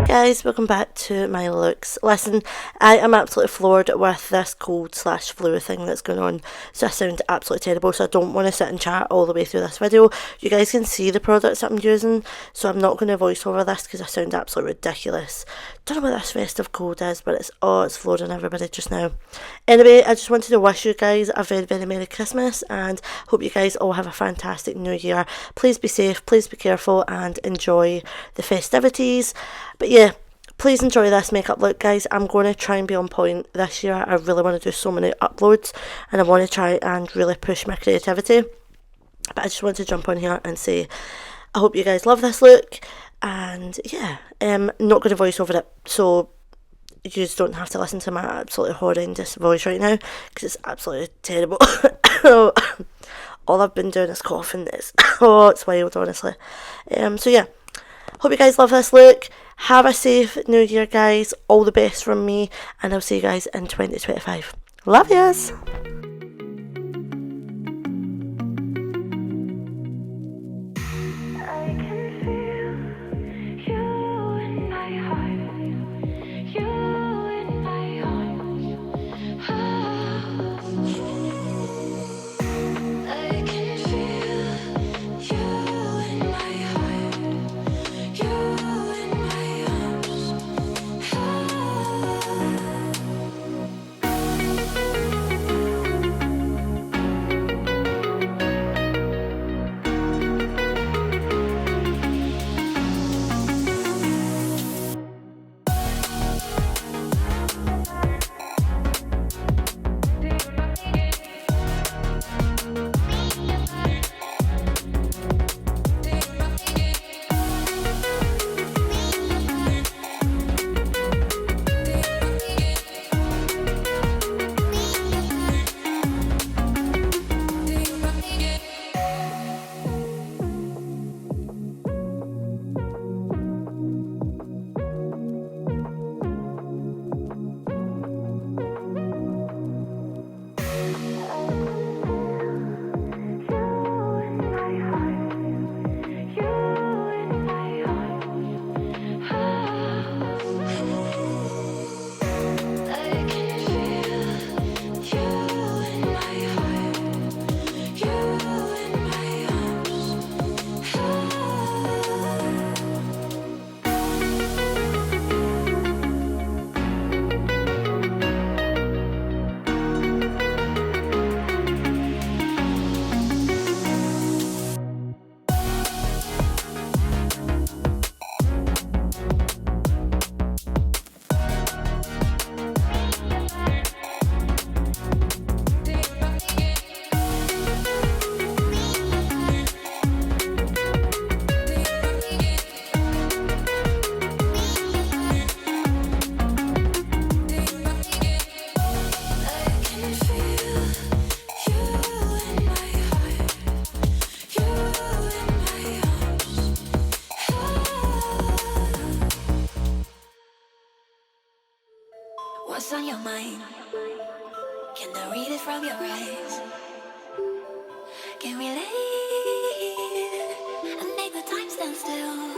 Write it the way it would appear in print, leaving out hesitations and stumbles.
Guys, welcome back to my looks. Listen, I am absolutely floored with this cold/flu thing that's going on, so I sound absolutely terrible, so I don't want to sit and chat all the way through this video. You guys can see the products that I'm using, so I'm not going to voice over this because I sound absolutely ridiculous. Don't know what this festive cold is, but it's flooring everybody just now. Anyway, I just wanted to wish you guys a very, very Merry Christmas, and hope you guys all have a fantastic New Year. Please be safe, please be careful, and enjoy the festivities. But yeah, please enjoy this makeup look, guys. I'm going to try and be on point this year. I really want to do so many uploads, and I want to try and really push my creativity. But I just want to jump on here and say I hope you guys love this look, and yeah, not going to voice over it, so you just don't have to listen to my absolutely horrendous voice right now, because it's absolutely terrible. All I've been doing is coughing. It's wild, honestly. So yeah, hope you guys love this look. Have a safe New Year, guys. All the best from me, and I'll see you guys in 2025. Love yous. What's on your mind? Can I read it from your eyes? Can we relate and make the time stand still?